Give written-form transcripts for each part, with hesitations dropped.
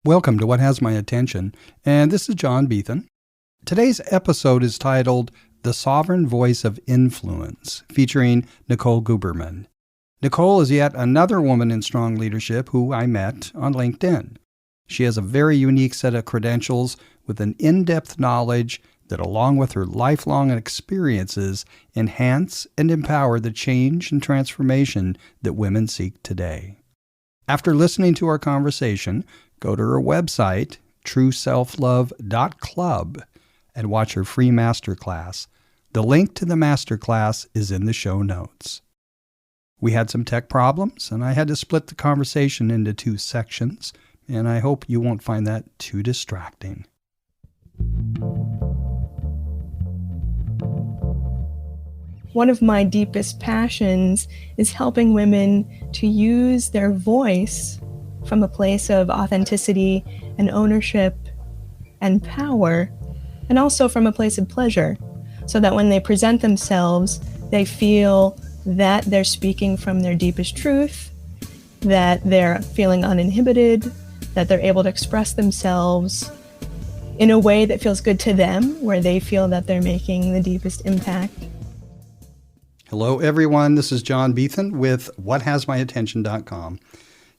Welcome to What Has My Attention, and this is John Biethan. Today's episode is titled The Sovereign Voice of Influence, featuring Nicole Guberman. Nicole is yet another woman in strong leadership who I met on LinkedIn. She has a very unique set of credentials with an in-depth knowledge that, along with her lifelong experiences, enhance and empower the change and transformation that women seek today. After listening to our conversation, go to her website, trueselflove.club, and watch her free masterclass. The link to the masterclass is in the show notes. We had some tech problems, and I had to split the conversation into two sections, and I hope you won't find that too distracting. One of my deepest passions is helping women to use their voice from a place of authenticity and ownership and power, and also from a place of pleasure, so that when they present themselves, they feel that they're speaking from their deepest truth, that they're feeling uninhibited, that they're able to express themselves in a way that feels good to them, where they feel that they're making the deepest impact. Hello, everyone. This is John Biethan with whathasmyattention.com.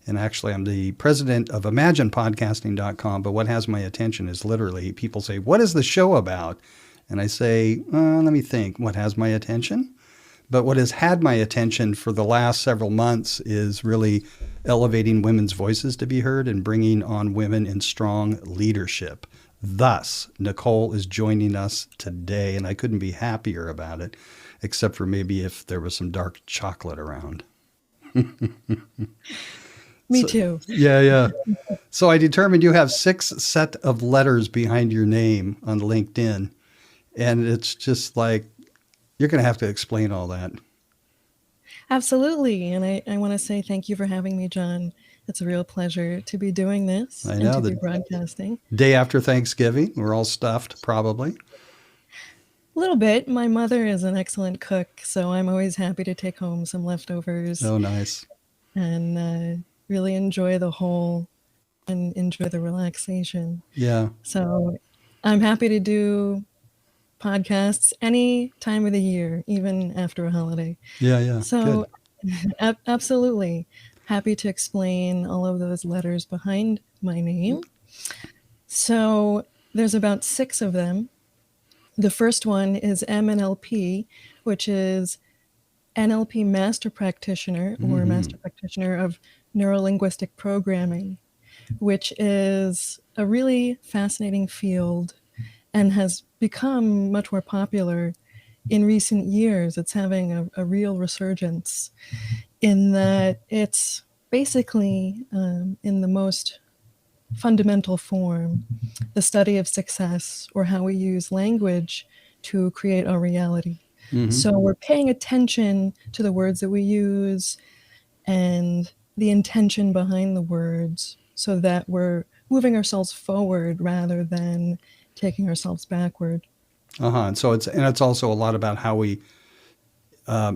And actually, I'm the president of imaginepodcasting.com, but what has my attention is literally, people say, what is the show about? And I say, let me think, what has my attention? But what has had my attention for the last several months is really elevating women's voices to be heard and bringing on women in strong leadership. Thus, Nicole is joining us today, and I couldn't be happier about it, except for maybe if there was some dark chocolate around. Me too. Yeah. So I determined you have 6 set of letters behind your name on LinkedIn. And it's just like, you're going to have to explain all that. Absolutely. And I want to say thank you for having me, John. It's a real pleasure to be doing this I know, and to be broadcasting. Day after Thanksgiving, we're all stuffed, probably. A little bit. My mother is an excellent cook, so I'm always happy to take home some leftovers. Oh, nice. And really enjoy the whole and enjoy the relaxation. Yeah. So I'm happy to do podcasts any time of the year, even after a holiday. Yeah. So absolutely happy to explain all of those letters behind my name. So there's about 6 of them. The first one is MNLP, which is NLP Master Practitioner, or Master Practitioner of Neurolinguistic Programming, which is a really fascinating field and has become much more popular in recent years. It's having a real resurgence in that it's basically, in the most fundamental form, the study of success, or how we use language to create our reality. So we're paying attention to the words that we use and the intention behind the words, so that we're moving ourselves forward rather than taking ourselves backward. And so it's also a lot about how we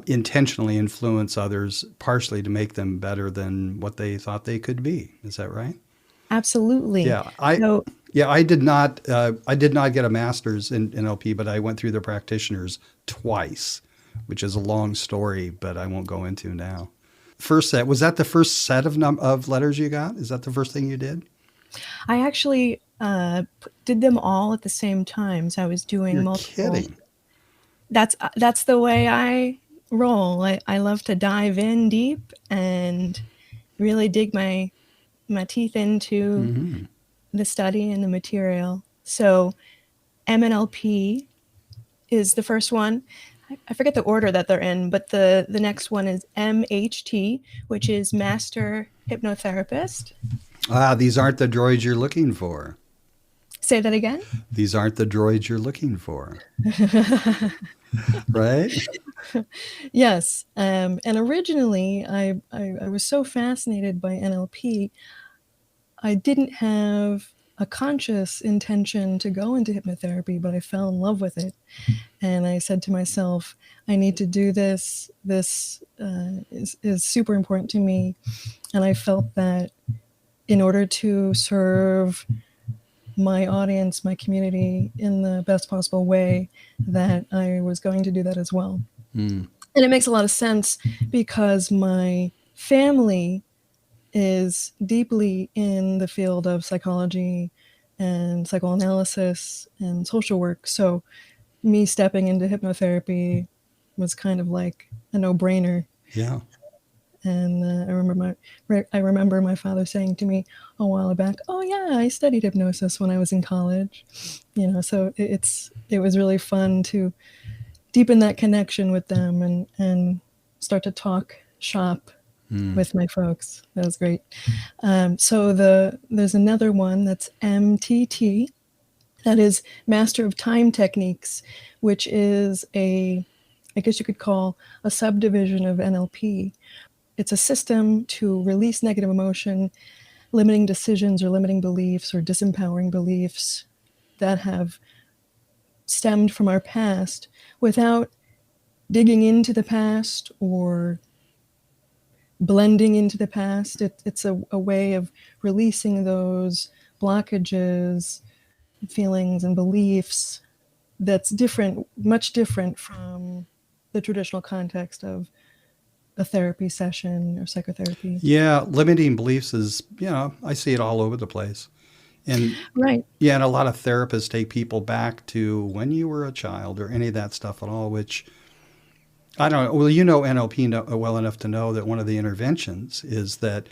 intentionally influence others, partially to make them better than what they thought they could be. Is that right? Absolutely. Yeah. I did not get a master's in NLP, but I went through the practitioners twice, which is a long story, but I won't go into now. First set, was that the first set of letters you got? Is that the first thing you did? I actually did them all at the same time. So I was doing You're multiple. kidding. That's the way I roll. I love to dive in deep and really dig my teeth into the study and the material. So MNLP is the first one. I forget the order that they're in, but the next one is MHT, which is Master Hypnotherapist. These aren't the droids you're looking for. Say that again? These aren't the droids you're looking for. Right? Yes. And originally, I was so fascinated by NLP, I didn't have a conscious intention to go into hypnotherapy, but I fell in love with it. And I said to myself, I need to do this. This is super important to me. And I felt that in order to serve my audience, my community in the best possible way, that I was going to do that as well. And it makes a lot of sense because my family is deeply in the field of psychology and psychoanalysis and social work. So me stepping into hypnotherapy was kind of like a no-brainer. Yeah. And I remember my father saying to me a while back, "Oh yeah, I studied hypnosis when I was in college." So it was really fun to deepen that connection with them and start to talk shop with my folks. That was great. So there's another one that's MTT, that is Master of Time Techniques, which is I guess you could call a subdivision of NLP. It's a system to release negative emotion, limiting decisions or limiting beliefs or disempowering beliefs that have stemmed from our past without digging into the past or blending into the past. It's a way of releasing those blockages, feelings, and beliefs that's different, much different from the traditional context of a therapy session or psychotherapy. Yeah, limiting beliefs is, I see it all over the place. And right. Yeah, and a lot of therapists take people back to when you were a child or any of that stuff at all, which I don't know. Well, NLP well enough to know that one of the interventions is that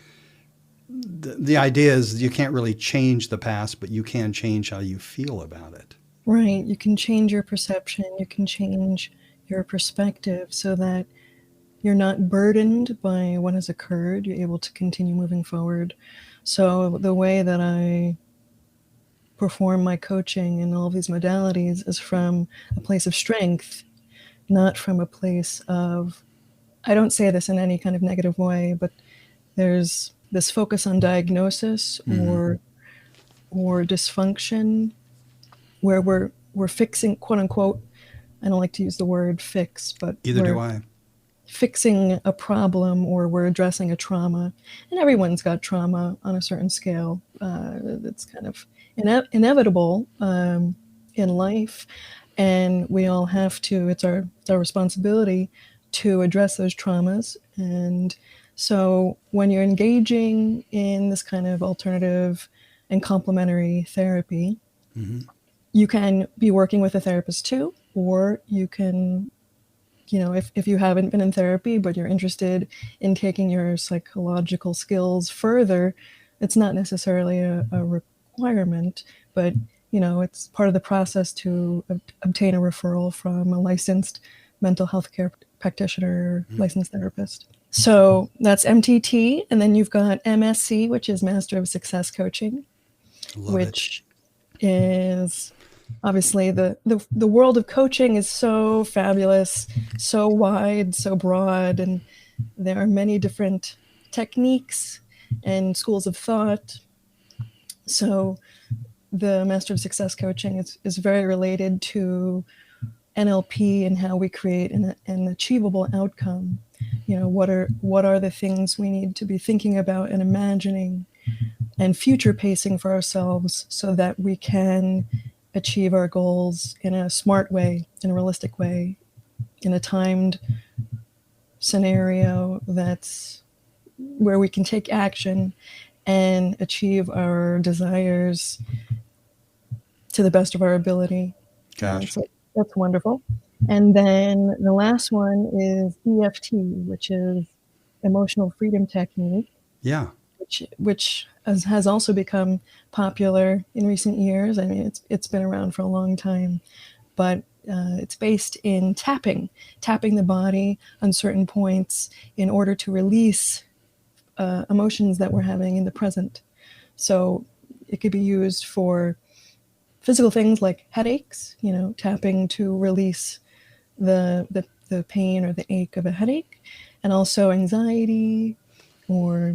the idea is you can't really change the past, but you can change how you feel about it. Right. You can change your perception. You can change your perspective so that you're not burdened by what has occurred. You're able to continue moving forward. So the way that I perform my coaching in all of these modalities is from a place of strength, not from a place of, I don't say this in any kind of negative way, but there's this focus on diagnosis or dysfunction where we're fixing, quote unquote, I don't like to use the word fix, but either do I. Fixing a problem, or we're addressing a trauma. And everyone's got trauma on a certain scale. It's kind of inevitable in life. And we all have to, it's our responsibility to address those traumas. And so when you're engaging in this kind of alternative and complementary therapy, you can be working with a therapist too, or you can, if you haven't been in therapy, but you're interested in taking your psychological skills further, it's not necessarily a requirement, but, it's part of the process to obtain a referral from a licensed mental health care practitioner, licensed therapist. So that's MTT. And then you've got MSC, which is Master of Success Coaching, which is obviously the world of coaching is so fabulous, so wide, so broad, and there are many different techniques and schools of thought. So the Master of Success Coaching is very related to NLP and how we create an achievable outcome. What are the things we need to be thinking about and imagining and future pacing for ourselves so that we can achieve our goals in a smart way, in a realistic way, in a timed scenario that's where we can take action and achieve our desires to the best of our ability. Gosh. So that's wonderful. And then the last one is EFT, which is Emotional Freedom Technique. Yeah. Which has also become popular in recent years. I mean, it's been around for a long time, but it's based in tapping the body on certain points in order to release emotions that we're having in the present. So it could be used for physical things like headaches, tapping to release the pain or the ache of a headache, and also anxiety or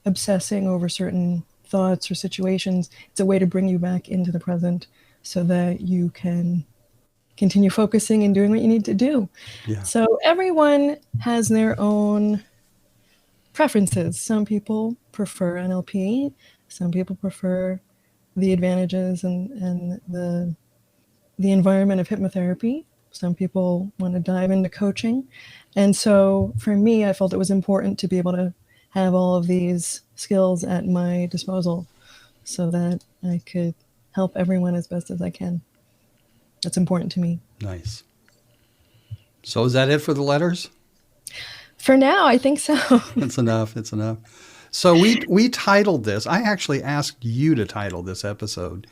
obsessing over certain thoughts or situations. It's a way to bring you back into the present so that you can continue focusing and doing what you need to do. Yeah. So everyone has their own preferences. Some people prefer NLP. Some people prefer the advantages and the environment of hypnotherapy. Some people want to dive into coaching. And so for me, I felt it was important to be able to have all of these skills at my disposal so that I could help everyone as best as I can. That's important to me. Nice. So is that it for the letters? For now, I think so. It's enough. It's enough. So we titled this. I actually asked you to title this episode,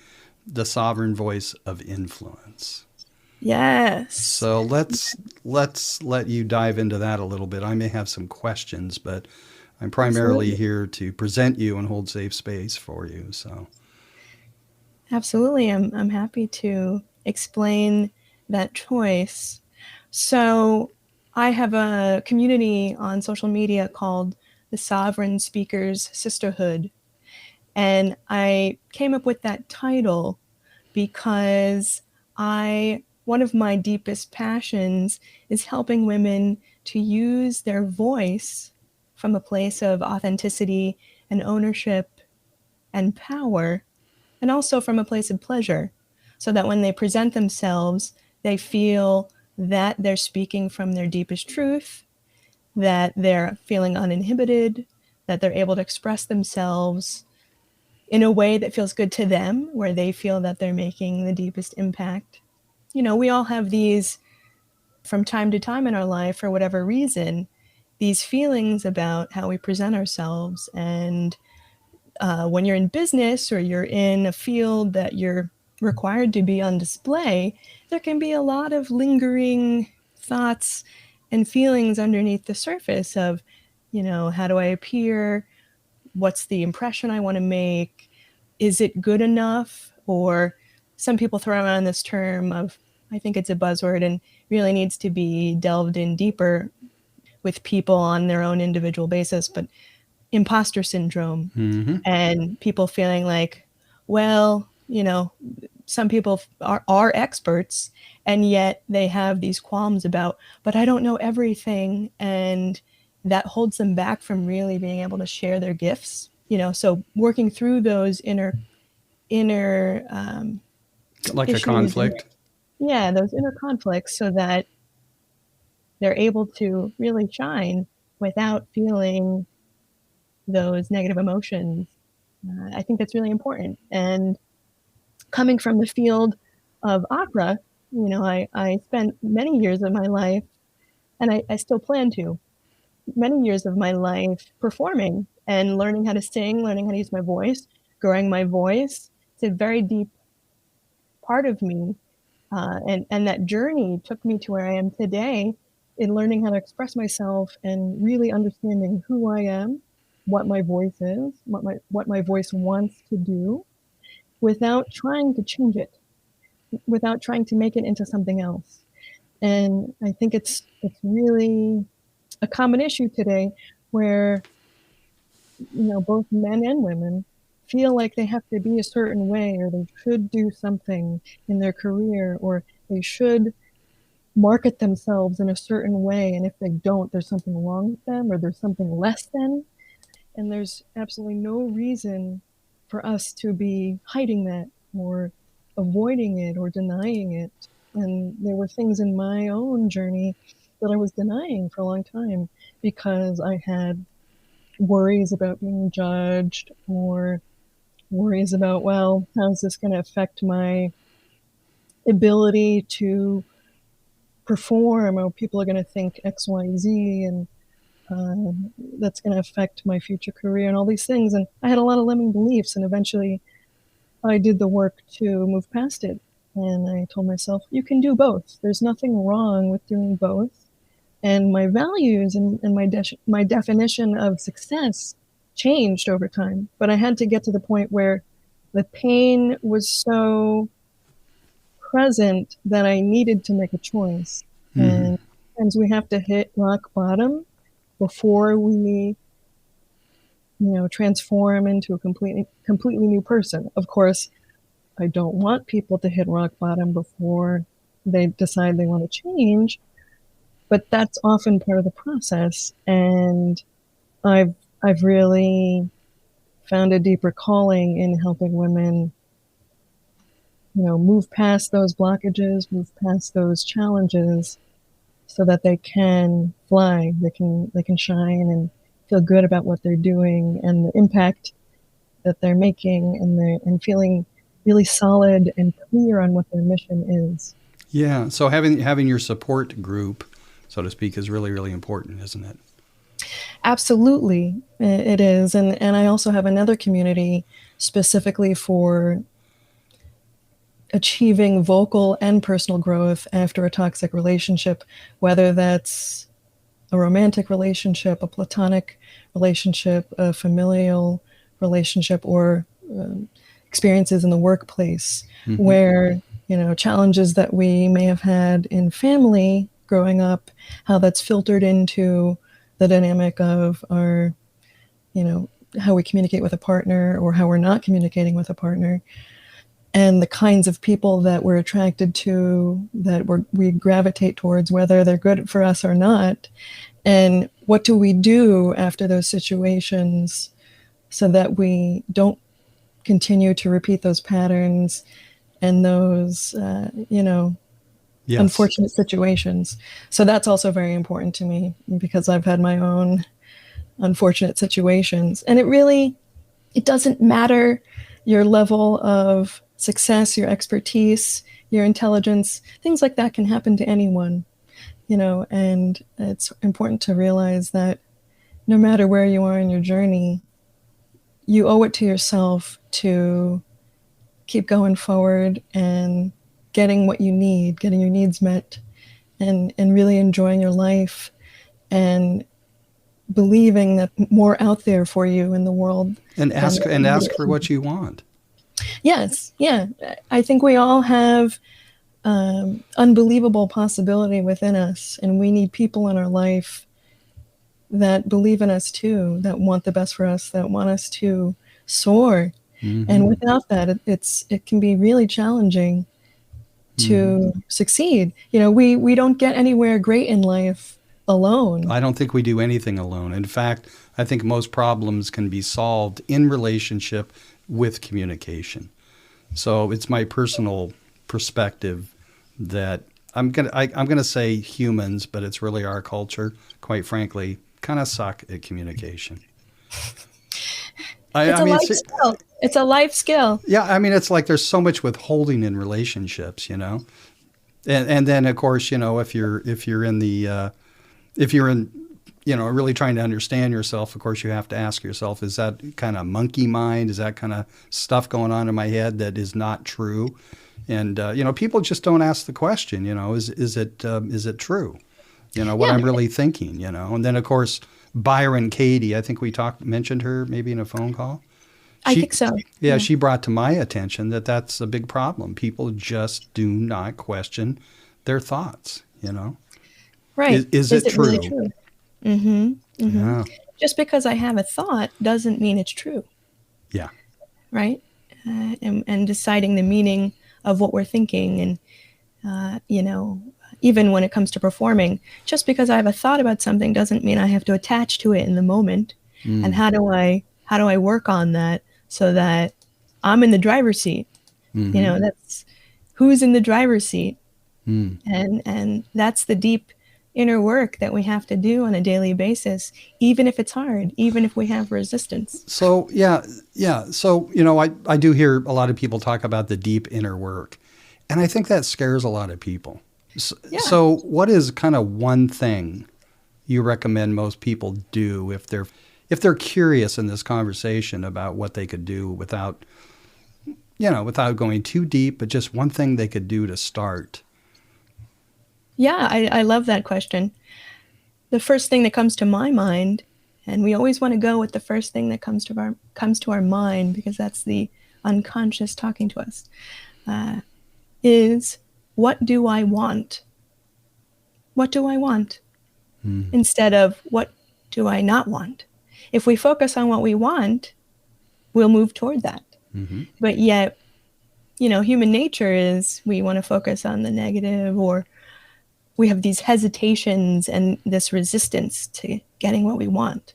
"The Sovereign Voice of Influence." Yes. So let's let you dive into that a little bit. I may have some questions, but I'm primarily here to present you and hold safe space for you. So absolutely, I'm happy to explain that choice. So I have a community on social media called the Sovereign Speakers Sisterhood. And I came up with that title because one of my deepest passions is helping women to use their voice from a place of authenticity and ownership and power, and also from a place of pleasure, so that when they present themselves, they feel that they're speaking from their deepest truth, that they're feeling uninhibited, that they're able to express themselves in a way that feels good to them, where they feel that they're making the deepest impact. You know, we all have these from time to time in our life, for whatever reason, these feelings about how we present ourselves. And when you're in business or you're in a field that you're required to be on display, there can be a lot of lingering thoughts and feelings underneath the surface of, you know, how do I appear? What's the impression I want to make? Is it good enough? Or some people throw around this term of, I think it's a buzzword and really needs to be delved in deeper with people on their own individual basis, but imposter syndrome. mm-hmm. And people feeling like, well, you know, some people are experts and yet they have these qualms about, but I don't know everything. And that holds them back from really being able to share their gifts, you know. So working through those inner Like issues, a conflict. those inner conflicts, so that they're able to really shine without feeling those negative emotions. I think that's really important. And coming from the field of opera, you know, I spent many years of my life, and I still plan to, many years of my life performing and learning how to sing, learning how to use my voice, growing my voice. It's a very deep part of me. And that journey took me to where I am today in learning how to express myself and really understanding who I am, what my voice is, what my voice wants to do, without trying to change it, without trying to make it into something else. And I think it's really a common issue today where, you know, both men and women feel like they have to be a certain way, or they should do something in their career, or they should market themselves in a certain way. And if they don't, there's something wrong with them, or there's something less than. And there's absolutely no reason for us to be hiding that or avoiding it or denying it. And there were things in my own journey that I was denying for a long time because I had worries about being judged, or worries about, well, how's this going to affect my ability to perform, or people are going to think X, Y, Z, and that's going to affect my future career and all these things. And I had a lot of limiting beliefs, and eventually I did the work to move past it. And I told myself, you can do both. There's nothing wrong with doing both. And my values and my definition of success changed over time. But I had to get to the point where the pain was so present that I needed to make a choice. Mm-hmm. And sometimes we have to hit rock bottom before we, you know, transform into a completely new person. Of course, I don't want people to hit rock bottom before they decide they want to change, but that's often part of the process. And I've really found a deeper calling in helping women, move past those blockages, move past those challenges so that they can fly, they can shine and feel good about what they're doing and the impact that they're making, and feeling really solid and clear on what their mission is. Yeah. So having your support group, so to speak, is really, really important, isn't it? Absolutely, it is. And I also have another community specifically for achieving vocal and personal growth after a toxic relationship, whether that's a romantic relationship, a platonic relationship, a familial relationship, or experiences in the workplace, where, challenges that we may have had in family growing up, how that's filtered into the dynamic of our, how we communicate with a partner or how we're not communicating with a partner, and the kinds of people that we're attracted to, that we gravitate towards, whether they're good for us or not. And what do we do after those situations so that we don't continue to repeat those patterns and those, Yes. unfortunate situations. So that's also very important to me, because I've had my own unfortunate situations. And it doesn't matter your level of success, your expertise, your intelligence. Things like that can happen to anyone, and it's important to realize that no matter where you are in your journey, you owe it to yourself to keep going forward and getting what you need, getting your needs met, and really enjoying your life, and believing that more out there for you in the world. And ask for what you want. Yes, yeah. I think we all have unbelievable possibility within us, and we need people in our life that believe in us too, that want the best for us, that want us to soar. And without that, it can be really challenging to succeed. We don't get anywhere great in life alone. I don't think we do anything alone. In fact, I think most problems can be solved in relationship with communication. So it's my personal perspective that I'm gonna say humans, but it's really our culture, quite frankly, kind of suck at communication. It's a life skill. Yeah, I mean, it's like there's so much withholding in relationships, and then of course, if you're in really trying to understand yourself, of course, you have to ask yourself, is that kind of monkey mind? Is that kind of stuff going on in my head that is not true? And, people just don't ask the question, is it true? What I'm really thinking, and then of course, Byron Katie, I think we mentioned her maybe in a phone call. I think so. Yeah, she brought to my attention that that's a big problem. People just do not question their thoughts, Right. Is it true? Really true? Mm-hmm. Mm-hmm. Yeah. Just because I have a thought doesn't mean it's true. Yeah. Right. And deciding the meaning of what we're thinking, and, even when it comes to performing, just because I have a thought about something doesn't mean I have to attach to it in the moment. And how do I work on that so that I'm in the driver's seat? That's who's in the driver's seat. And that's the deep inner work that we have to do on a daily basis, even if it's hard, even if we have resistance. So, yeah. So, I do hear a lot of people talk about the deep inner work, and I think that scares a lot of people. So what is kind of one thing you recommend most people do if they're curious in this conversation about what they could do without going too deep, but just one thing they could do to start? Yeah, I love that question. The first thing that comes to my mind, and we always want to go with the first thing that comes to our mind, because that's the unconscious talking to us, is, what do I want? What do I want? Instead of, what do I not want? If we focus on what we want, we'll move toward that. But yet, human nature is, we want to focus on the negative, or we have these hesitations and this resistance to getting what we want.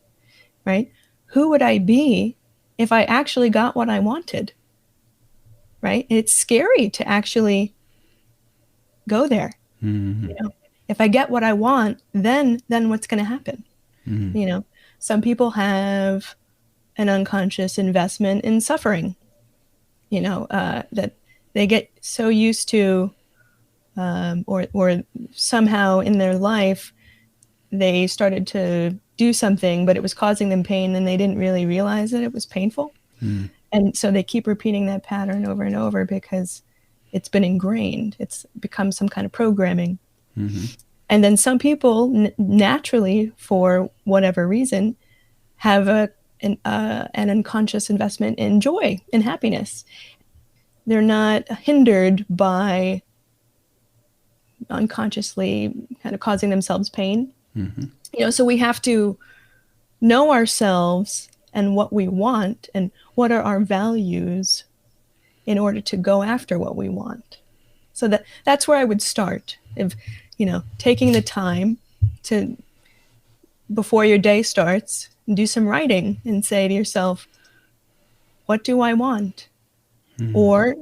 right? Who would I be if I actually got what I wanted, right? It's scary to actually go there. Mm-hmm. You know, if I get what I want, then what's going to happen? Mm-hmm. You know, some people have an unconscious investment in suffering, that they get so used to, or somehow in their life, they started to do something, but it was causing them pain and they didn't really realize that it was painful. Mm-hmm. And so they keep repeating that pattern over and over because it's been ingrained. It's become some kind of programming. Mm-hmm. And then some people naturally, for whatever reason, have an unconscious investment in joy and happiness. They're not hindered by unconsciously kind of causing themselves pain. Mm-hmm. So we have to know ourselves and what we want and what are our values in order to go after what we want. So that's where I would start. If taking the time to, before your day starts, do some writing and say to yourself, what do I want? Mm-hmm. Or,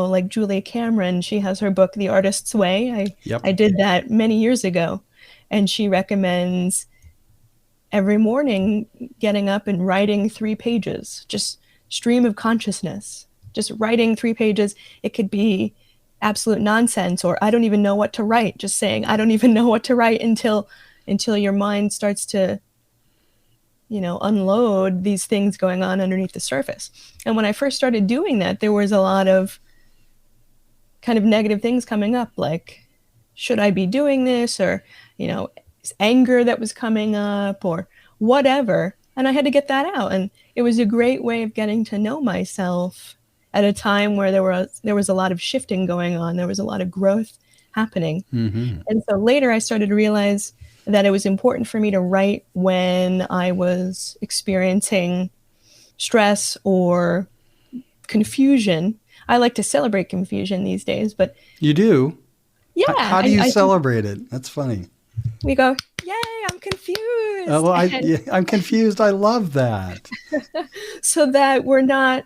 like Julia Cameron, she has her book, The Artist's Way. Yep. I did that many years ago. And she recommends every morning getting up and writing 3 pages, just stream of consciousness, just writing 3 pages. It could be absolute nonsense, or I don't even know what to write, just saying, I don't even know what to write until your mind starts to, unload these things going on underneath the surface. And when I first started doing that, there was a lot of kind of negative things coming up, like, should I be doing this? Or, anger that was coming up or whatever. And I had to get that out. And it was a great way of getting to know myself at a time where there was a lot of shifting going on. There was a lot of growth happening. Mm-hmm. And so later I started to realize that it was important for me to write when I was experiencing stress or confusion. I like to celebrate confusion these days, but You do? yeah. How do you celebrate it? That's funny. We go, yay, I'm confused. Oh, I'm confused. I love that. So that we're not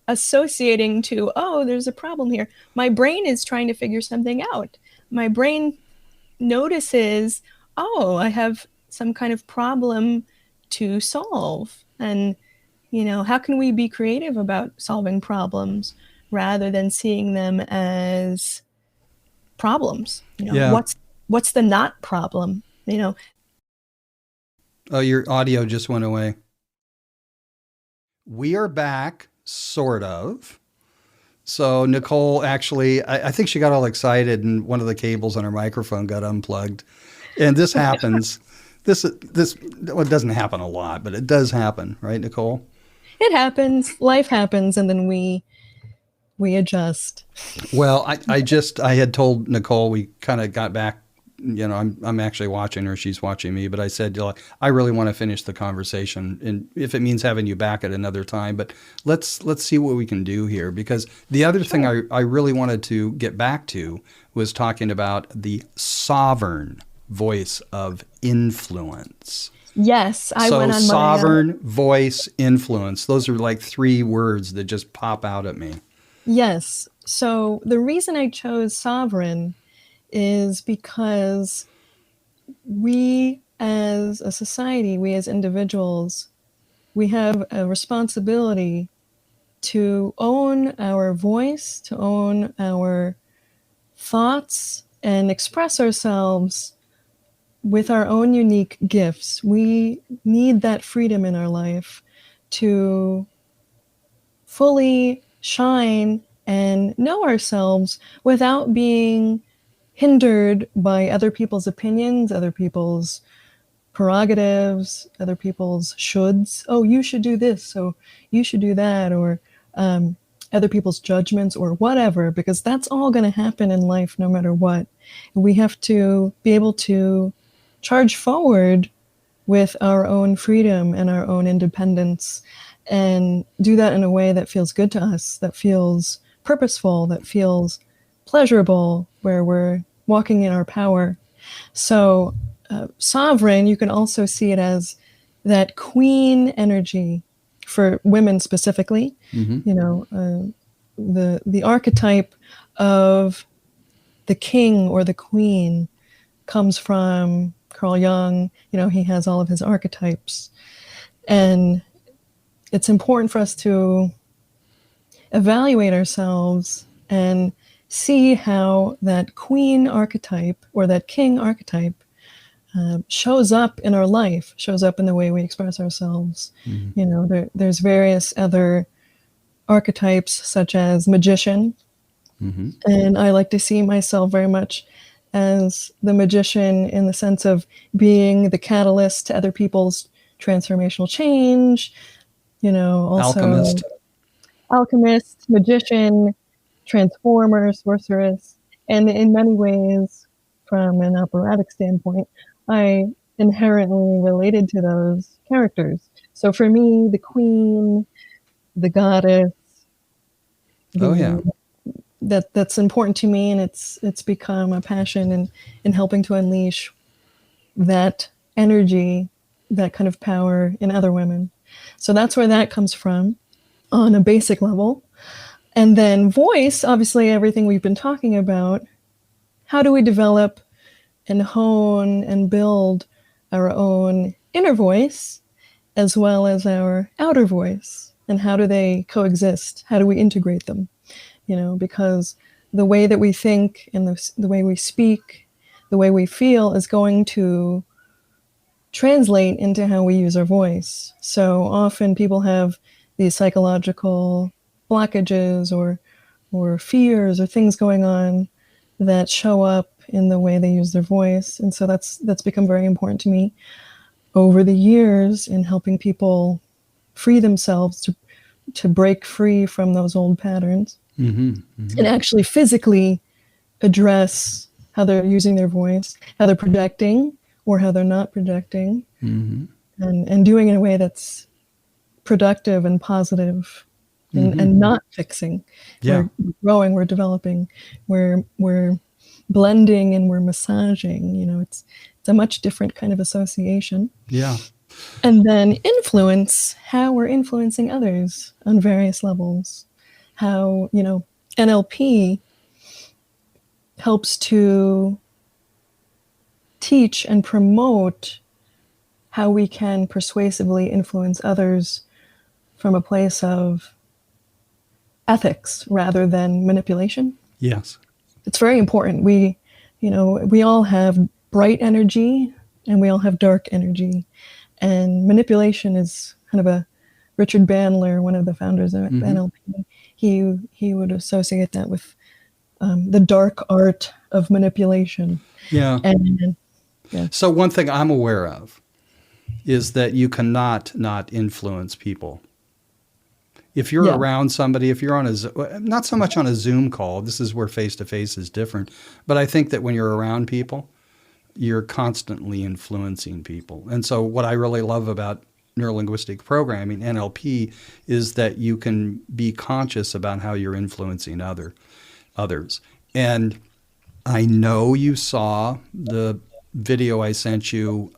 associating to, oh, there's a problem here. My brain is trying to figure something out. My brain notices, oh, I have some kind of problem to solve. And, how can we be creative about solving problems rather than seeing them as problems? Yeah. What's the not problem? Oh, your audio just went away. We are back, sort of. So Nicole actually, I think she got all excited and one of the cables on her microphone got unplugged. And this happens. Well, it doesn't happen a lot, but it does happen, right, Nicole? It happens. Life happens, and then we adjust. Well, I had told Nicole, we kind of got back, I'm actually watching her, she's watching me, but I said, I really want to finish the conversation, and if it means having you back at another time, but let's see what we can do here, because the other thing I really wanted to get back to was talking about the sovereign voice of influence. Yes, I so went on sovereign voice influence. Those are like 3 words that just pop out at me. Yes. So the reason I chose sovereign is because we as a society, we as individuals, we have a responsibility to own our voice, to own our thoughts, and express ourselves with our own unique gifts. We need that freedom in our life to fully shine and know ourselves without being hindered by other people's opinions, other people's prerogatives, other people's shoulds. Oh, you should do this, so you should do that, or other people's judgments or whatever, because that's all going to happen in life no matter what. And we have to be able to charge forward with our own freedom and our own independence, and do that in a way that feels good to us, that feels purposeful, that feels pleasurable, where we're walking in our power. So sovereign, you can also see it as that queen energy for women specifically, Mm-hmm. you know, the archetype of the king or the queen comes from Carl Jung. You know, he has all of his archetypes. And it's important for us to evaluate ourselves and see how that queen archetype or that king archetype shows up in our life, shows up in the way we express ourselves. Mm-hmm. You know, there's various other archetypes such as magician. Mm-hmm. And I like to see myself very much as the magician in the sense of being the catalyst to other people's transformational change. You know, also Alchemist. alchemist, magician, transformer, sorceress. And in many ways, from an operatic standpoint, I inherently related to those characters. So for me, the queen, the goddess, Oh, yeah. the that's important to me, and it's become a passion in helping to unleash that energy, that kind of power in other women. So that's where that comes from on a basic level. And then voice, obviously everything we've been talking about, how do we develop and hone and build our own inner voice as well as our outer voice? And how do they coexist? How do we integrate them? You know, because the way that we think and the way we speak, the way we feel is going to translate into how we use our voice. So often people have these psychological blockages or fears or things going on that show up in the way they use their voice. And so that's become very important to me over the years in helping people free themselves to break free from those old patterns. Mm-hmm. Mm-hmm. And actually physically address how they're using their voice, how they're projecting or how they're not projecting, Mm-hmm. and doing it in a way that's productive and positive and not fixing. Yeah. We're growing, we're developing, we're blending and we're massaging. You know, it's a much different kind of association. Yeah. And then influence, how we're influencing others on various levels. How, you know, NLP helps to teach and promote how we can persuasively influence others from a place of ethics rather than manipulation. Yes. It's very important. We all have bright energy and we all have dark energy. And manipulation is kind of a Richard Bandler, one of the founders of NLP. He would associate that with the dark art of manipulation. Yeah. And yeah. So one thing I'm aware of is that you cannot not influence people. If you're around somebody, if you're on not so much on a Zoom call, this is where face-to-face is different, but I think that when you're around people, you're constantly influencing people. And so what I really love about neurolinguistic programming, NLP, is that you can be conscious about how you're influencing others. And I know you saw the video I sent you,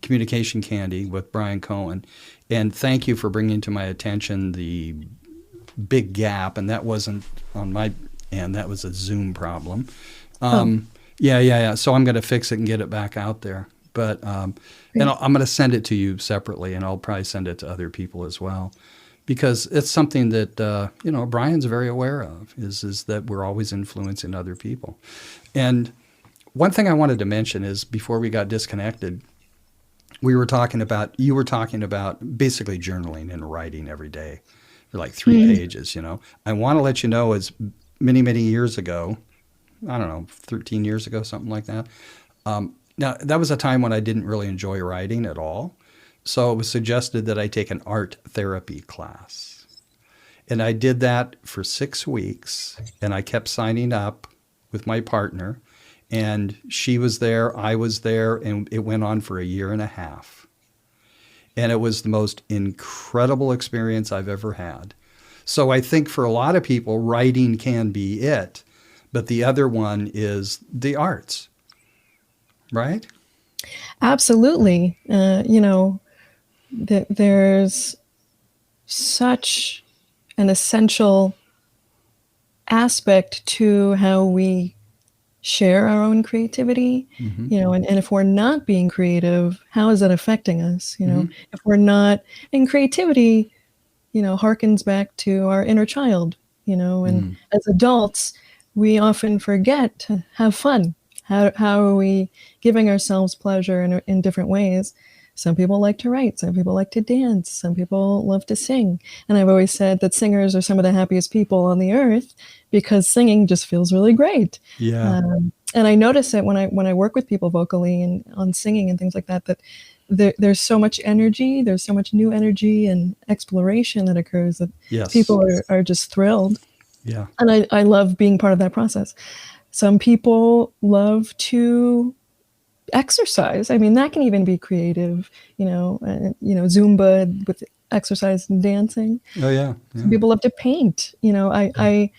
Communication Candy with Brian Cohen. And thank you for bringing to my attention the big gap. And that wasn't on my end. That was a Zoom problem. Yeah. So I'm going to fix it and get it back out there. But and I'm going to send it to you separately, and I'll probably send it to other people as well. Because it's something that, Brian's very aware of, is that we're always influencing other people. And one thing I wanted to mention is before we got disconnected, you were talking about basically journaling and writing every day for like 3 pages, I want to let you know as many, many years ago, I don't know, 13 years ago, something like that. Now, that was a time when I didn't really enjoy writing at all. So it was suggested that I take an art therapy class. And I did that for 6 weeks, and I kept signing up with my partner. And she was there, I was there, and it went on for 1.5 years. And it was the most incredible experience I've ever had. So I think for a lot of people, writing can be it, but the other one is the arts, right? Absolutely. there's such an essential aspect to how we share our own creativity, and if we're not being creative, how is that affecting us? If we're not, and creativity, harkens back to our inner child, and as adults, we often forget to have fun. How are we giving ourselves pleasure in different ways? Some people like to write, some people like to dance, some people love to sing. And I've always said that singers are some of the happiest people on the earth because singing just feels really great. Yeah. And I notice it when I work with people vocally and on singing and things like that, that there's so much energy, there's so much new energy and exploration that occurs that Yes. people are just thrilled. Yeah. And I love being part of that process. Some people love to exercise. I mean, that can even be creative, Zumba with exercise and dancing. Oh, yeah. Some people love to paint. I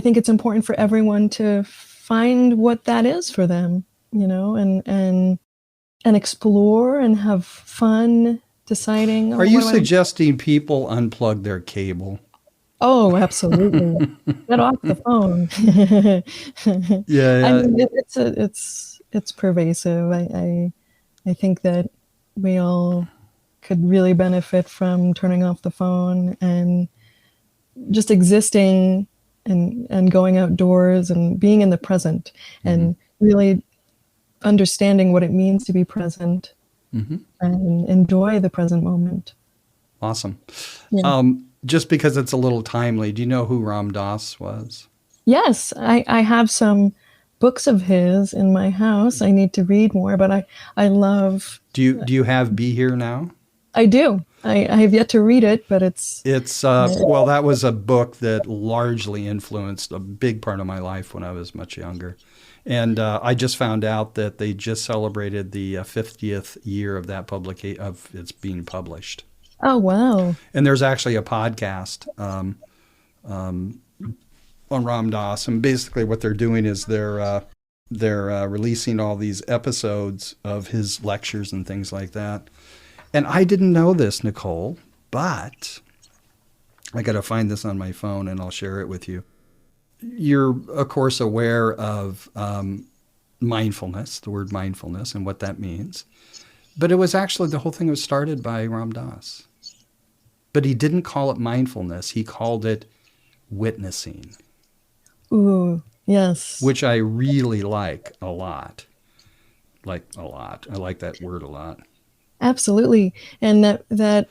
think it's important for everyone to find what that is for them, and explore and have fun deciding. Are you suggesting people unplug their cable? Oh, absolutely. Get off the phone. Yeah. I mean, it's pervasive. I think that we all could really benefit from turning off the phone and just existing and going outdoors and being in the present and really understanding what it means to be present and enjoy the present moment. Awesome. Yeah. Just because it's a little timely, do you know who Ram Dass was? Yes, I have some books of his in my house. I need to read more, but I love. Do you have Be Here Now? I do. I have yet to read it, but it's well, that was a book that largely influenced a big part of my life when I was much younger. And I just found out that they just celebrated the 50th year of that of its being published. Oh, wow. And there's actually a podcast on Ram Dass, and basically what they're doing is they're releasing all these episodes of his lectures and things like that. And I didn't know this, Nicole, but I got to find this on my phone and I'll share it with you. You're, of course, aware of mindfulness, the word mindfulness and what that means. But it was actually, the whole thing was started by Ram Dass. But he didn't call it mindfulness. He called it witnessing. Ooh, yes. Which I really like a lot. Like a lot. I like that word a lot. Absolutely. And that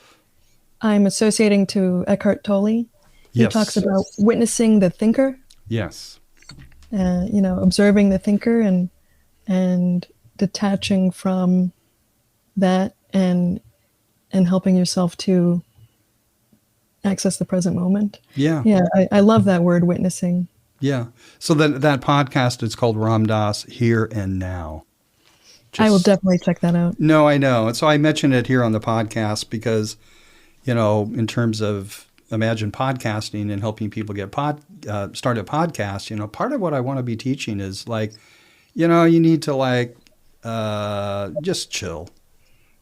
I'm associating to Eckhart Tolle. He talks about witnessing the thinker. Yes. Observing the thinker and detaching from that and helping yourself to access the present moment. Yeah. Yeah, I love that word, witnessing. Yeah. So that podcast is called Ram Dass Here and Now. I will definitely check that out. No, I know. And so I mention it here on the podcast because, in terms of Imagine podcasting and helping people get started podcasts, part of what I want to be teaching is you need to just chill.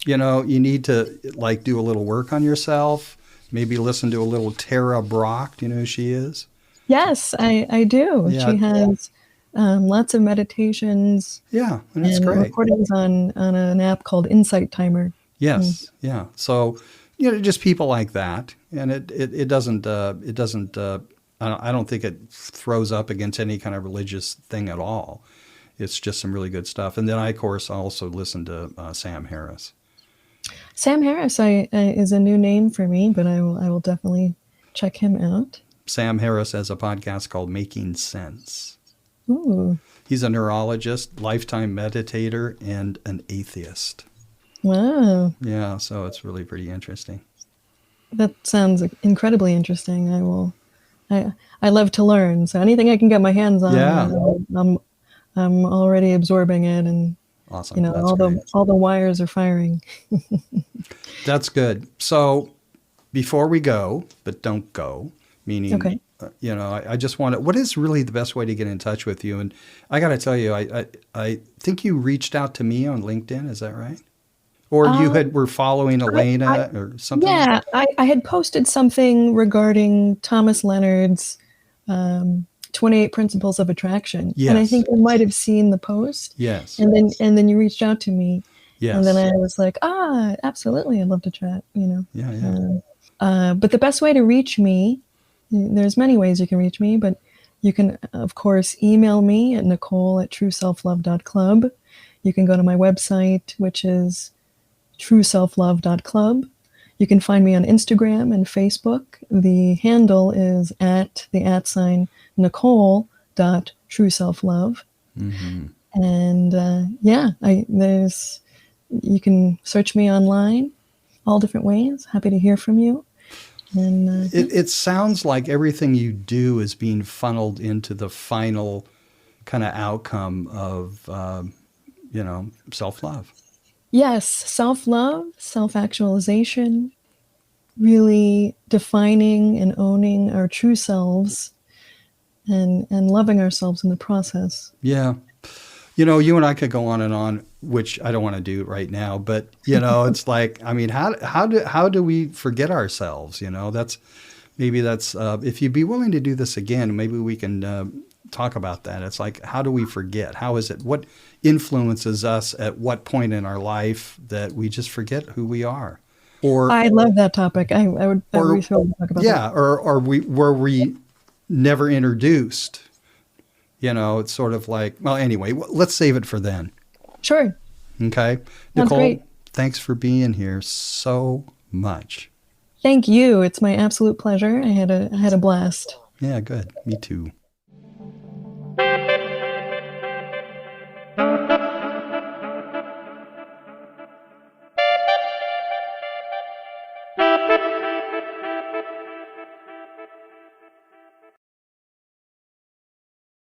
You need to do a little work on yourself. Maybe listen to a little Tara Brach. Do you know who she is? Yes, I do. Yeah. She has lots of meditations. Yeah, and it's and great. Recordings on an app called Insight Timer. Yes, yeah. So, just people like that, and it doesn't. I don't think it throws up against any kind of religious thing at all. It's just some really good stuff. And then I, of course, also listen to Sam Harris. Sam Harris is a new name for me, but I will definitely check him out. Sam Harris has a podcast called Making Sense. Ooh. He's a neurologist, lifetime meditator, and an atheist. Wow. Yeah, so it's really pretty interesting. That sounds incredibly interesting. I love to learn, so anything I can get my hands on, I'm already absorbing it, and awesome. all the wires are firing. That's good. So before we go, but don't go, meaning, okay. I just want to, what is really the best way to get in touch with you? And I got to tell you, I think you reached out to me on LinkedIn. Is that right? Or you Um, were following I Elena or something? yeah, I had posted something regarding Thomas Leonard's 28 Principles of Attraction, and I Yes. think you might have seen the post, Yes. and then you reached out to me, and then Yes. I was like, absolutely, I'd love to chat, you know. Yeah. Yeah. But the best way to reach me, there's many ways you can reach me, but you can, of course, email me at Nicole@trueselflove.club. You can go to my website, which is trueselflove.club. You can find me on Instagram and Facebook. The handle is at the @Nicole.trueselflove. Mm-hmm. And yeah, you can search me online, all different ways. Happy to hear from you. And yeah. It sounds like everything you do is being funneled into the final kind of outcome of, self-love. Yes, self-love, self-actualization, really defining and owning our true selves and loving ourselves in the process. Yeah. You and I could go on and on, which I don't want to do right now, but it's like, I mean, how do we forget ourselves? That's if you'd be willing to do this again, maybe we can talk about that. It's like, how do we forget? How is it? What influences us at what point in our life that we just forget who we are? Or, I love that topic. I would or be thrilled to talk about yeah, that. or were we never introduced? It's sort of like, well, anyway, let's save it for then. Sure. Okay. Sounds Nicole, great. thanks for being here so much. Thank you. It's my absolute pleasure. I had a blast. Yeah, good. Me too.